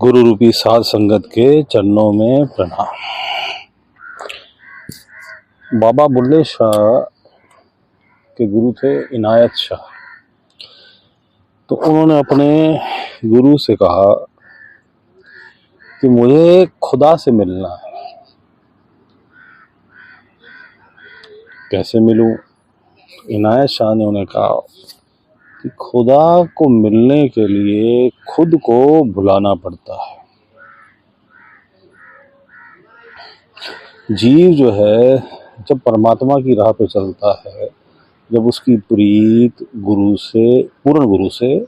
गुरु रूपी साध संगत के चरणों में प्रणाम। बाबा बुल्ले शाह के गुरु थे इनायत शाह। तो उन्होंने अपने गुरु से कहा कि मुझे खुदा से मिलना है, कैसे मिलूं? इनायत शाह ने उन्हें कहा कि खुदा को मिलने के लिए खुद को भुलाना पड़ता है। जीव जो है जब परमात्मा की राह पे चलता है, जब उसकी प्रीत गुरु से, पूर्ण गुरु से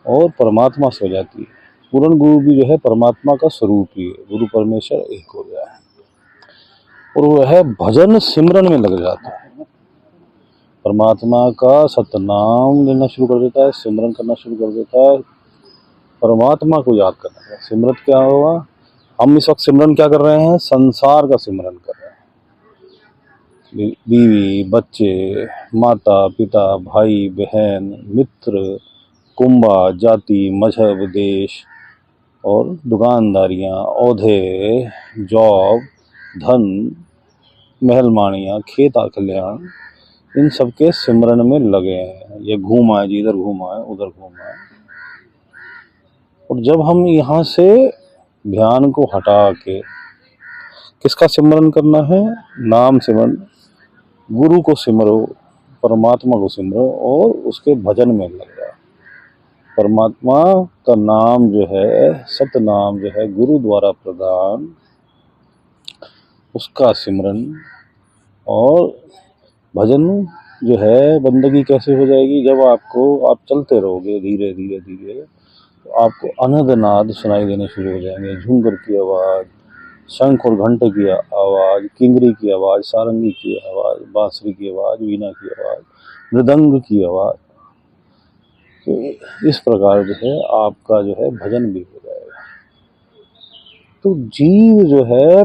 और परमात्मा से हो जाती है। पूर्ण गुरु भी जो है परमात्मा का स्वरूप ही है, गुरु परमेश्वर एक हो गया है, और वह भजन सिमरन में लग जाता है। परमात्मा का सतनाम लेना शुरू कर देता है, सिमरन करना शुरू कर देता है, परमात्मा को याद करना है। सिमरन क्या हुआ? हम इस वक्त सिमरन क्या कर रहे हैं? संसार का सिमरन कर रहे हैं। बीवी, बच्चे, माता पिता, भाई बहन, मित्र, कुंबा, जाति, मजहब, देश और दुकानदारियां, ओहदे, जॉब, धन, महलमानियां, खेत खलिहान, इन सब के सिमरन में लगे हैं। ये घूमा है जी, इधर घूमा है, उधर घूमा है। और जब हम यहाँ से ध्यान को हटा के किसका सिमरन करना है? नाम सिमरन, गुरु को सिमरो, परमात्मा को सिमरो और उसके भजन में लग जाओ। परमात्मा का नाम जो है, सतनाम जो है गुरु द्वारा प्रदान, उसका सिमरन और भजन जो है। बंदगी कैसे हो जाएगी? जब आप चलते रहोगे धीरे धीरे धीरे, तो आपको अनहद नाद सुनाई देने शुरू हो जाएंगे। झुंगर की आवाज़, शंख और घंटे की आवाज़, किंगरी की आवाज़, सारंगी की आवाज़, बांसुरी की आवाज़, वीणा की आवाज़, मृदंग की आवाज़। तो इस प्रकार जो है आपका जो है भजन भी हो जाएगा। तो जीव जो है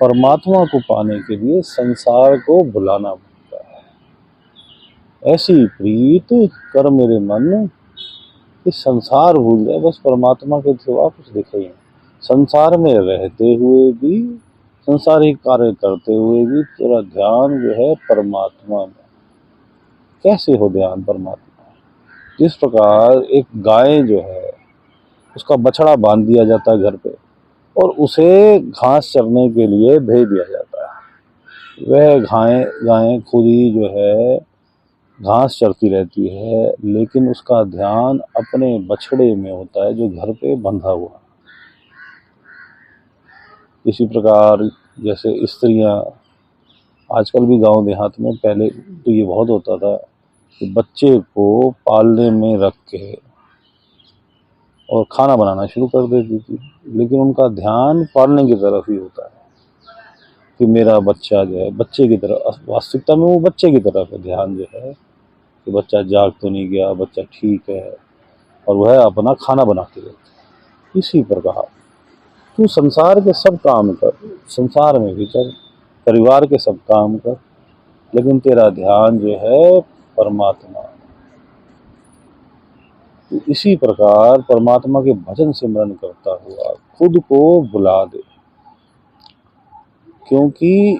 परमात्मा को पाने के लिए संसार को भुलाना पड़ता है। ऐसी प्रीत कर मेरे मन कि संसार भूल जाए, बस परमात्मा के सिवा कुछ दिखे ही नहीं। संसार में रहते हुए भी, संसारिक कार्य करते हुए भी तेरा ध्यान जो है परमात्मा में। कैसे हो ध्यान परमात्मा? जिस प्रकार एक गाय जो है, उसका बछड़ा बांध दिया जाता है घर पे और उसे घास चरने के लिए भेज दिया जाता है। वह गायें खुद ही जो है घास चरती रहती है, लेकिन उसका ध्यान अपने बछड़े में होता है जो घर पे बंधा हुआ। इसी प्रकार जैसे स्त्रियां, आजकल भी गांव देहात में, पहले तो ये बहुत होता था कि बच्चे को पालने में रख के और खाना बनाना शुरू कर देती थी, लेकिन उनका ध्यान पालने की तरफ ही होता है कि मेरा बच्चा जो है बच्चे की तरफ। वास्तविकता में वो बच्चे की तरफ है ध्यान जो है, कि बच्चा जाग तो नहीं गया, बच्चा ठीक है, और वह अपना खाना बनाते रहते। इसी प्रकार तू संसार के सब काम कर, संसार में भी चल, परिवार के सब काम कर, लेकिन तेरा ध्यान जो है परमात्मा। तो इसी प्रकार परमात्मा के भजन सिमरन करता हुआ खुद को बुला दे। क्योंकि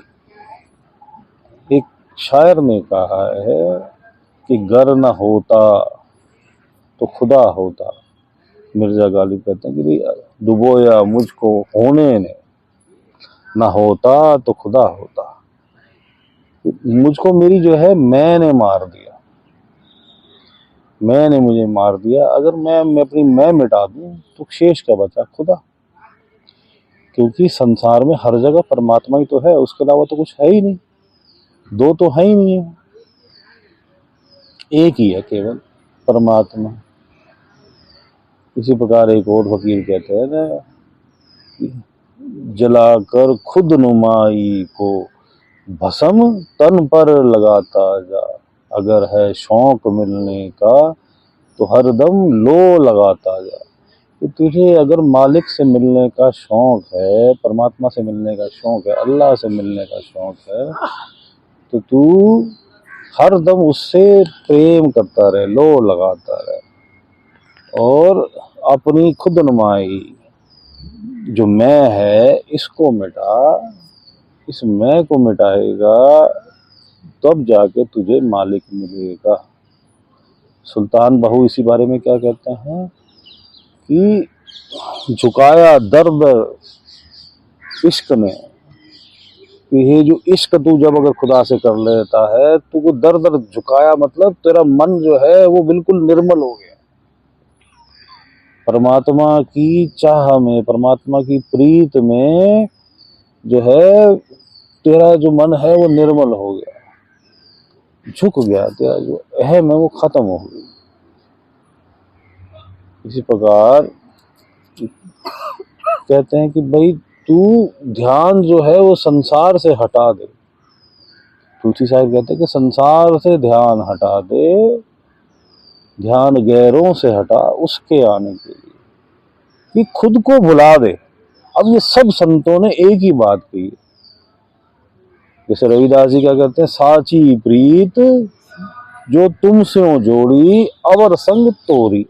एक शायर ने कहा है कि गर न होता तो खुदा होता। मिर्जा गालिब कहते हैं कि भाई डुबोया मुझको होने ने, ना होता तो खुदा होता। मुझको मेरी जो है मैंने मार दिया, मैंने मुझे मार दिया। अगर मैं अपनी मैं मिटा दूं तो शेष क्या बचा? खुदा। क्योंकि संसार में हर जगह परमात्मा ही तो है, उसके अलावा तो कुछ है ही नहीं। दो तो है ही नहीं है, एक ही है केवल परमात्मा। इसी प्रकार एक और फकीर कहते हैं ना, जलाकर खुद नुमाई को भस्म तन पर लगाता जा। अगर है शौक मिलने का तो हरदम लो लगाता जा। तो तुझे अगर मालिक से मिलने का शौक है, परमात्मा से मिलने का शौक है, अल्लाह से मिलने का शौक है, तो तू हरदम उससे प्रेम करता रहे, लो लगाता रहे और अपनी खुद नुमाई जो मैं है इसको मिटा, इस मैं को मिटाएगा तब जाके तुझे मालिक मिलेगा। सुल्तान बहू इसी बारे में क्या कहते हैं कि झुकाया दर्द इश्क ने, कि ये जो इश्क तू जब अगर खुदा से कर लेता है तो वो दर दर झुकाया, मतलब तेरा मन जो है वो बिल्कुल निर्मल हो गया। परमात्मा की चाह में, परमात्मा की प्रीत में जो है तेरा जो मन है वो निर्मल हो गया, झुक गया, तेरा जो अहम है वो खत्म हो गई। इसी प्रकार कहते हैं कि भाई तू ध्यान जो है वो संसार से हटा दे। तुलसी साहब कहते हैं कि संसार से ध्यान हटा दे, ध्यान गैरों से हटा उसके आने के लिए, कि खुद को भुला दे। अब ये सब संतों ने एक ही बात कही। जैसे रविदास जी क्या कहते हैं, साची प्रीत जो तुमसे जोड़ी अवर संग तोरी।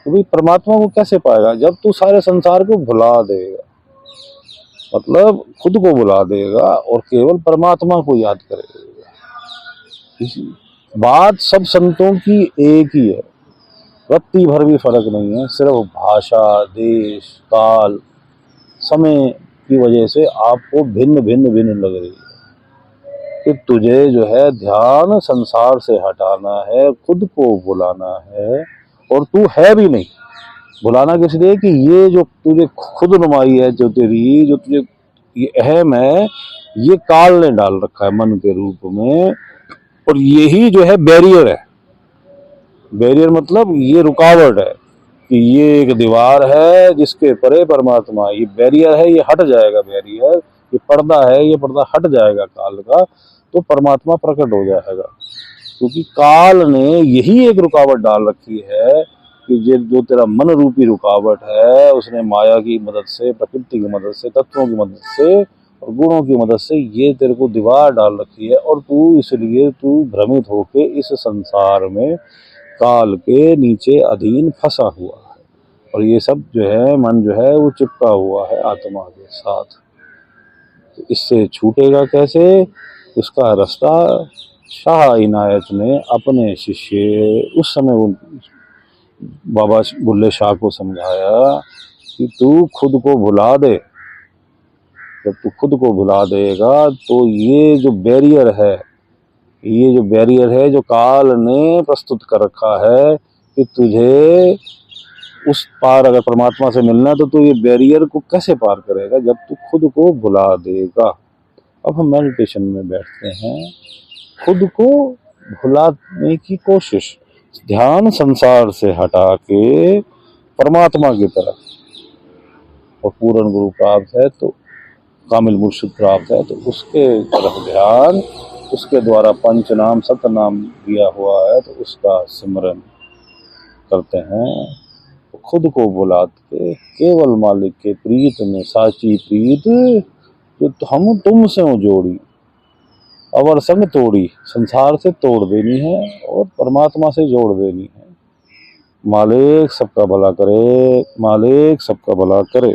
तो भाई परमात्मा को कैसे पाएगा? जब तू सारे संसार को भुला देगा, मतलब खुद को भुला देगा और केवल परमात्मा को याद करेगा। बात सब संतों की एक ही है, रत्ती भर भी फर्क नहीं है। सिर्फ भाषा, देश, काल, समय की वजह से आपको भिन्न भिन्न भिन्न लग रही है कि तुझे जो है ध्यान संसार से हटाना है, खुद को बुलाना है, और तू है भी नहीं। बुलाना किस लिए? कि ये जो तुझे खुद नुमाई है, जो तेरी जो तुझे ये अहम है, ये काल ने डाल रखा है मन के रूप में, और यही जो है बैरियर है। बैरियर मतलब ये रुकावट है कि ये एक दीवार है जिसके परे परमात्मा, ये बैरियर है, ये हट जाएगा बैरियर, ये पर्दा है, ये पर्दा हट जाएगा काल का, तो परमात्मा प्रकट हो जाएगा। क्योंकि काल ने यही एक रुकावट डाल रखी है कि जो तेरा मन रूपी रुकावट है, उसने माया की मदद से, प्रकृति की मदद से, तत्वों की मदद से और गुणों की मदद से ये तेरे को दीवार डाल रखी है, और तू इसलिए तू भ्रमित होके इस संसार में काल के नीचे अधीन फंसा हुआ है। और ये सब जो है मन जो है वो चिपका हुआ है आत्मा के साथ। तो इससे छूटेगा कैसे? उसका रास्ता शाह इनायत ने अपने शिष्य, उस समय वो बाबा बुल्ले शाह को समझाया कि तू खुद को भुला दे। जब तू खुद को भुला देगा तो ये जो बैरियर है, ये जो बैरियर है जो काल ने प्रस्तुत कर रखा है कि तुझे उस पार अगर परमात्मा से मिलना है, तो तू ये बैरियर को कैसे पार करेगा? जब तू खुद को भुला देगा। अब हम मेडिटेशन में बैठते हैं, खुद को भुलाने की कोशिश, ध्यान संसार से हटा के परमात्मा की तरफ, और पूर्ण गुरु प्राप्त है तो कामिल मुर्शिद प्राप्त है तो उसके तरफ ध्यान, उसके द्वारा पंच नाम सतनाम दिया हुआ है तो उसका सिमरन करते हैं। तो खुद को भुला के केवल मालिक के प्रीत में, साची प्रीत जो हम तुमसे जोड़ी अवर संग तोड़ी, संसार से तोड़ देनी है और परमात्मा से जोड़ देनी है। मालिक सबका भला करे, मालिक सबका भला करे।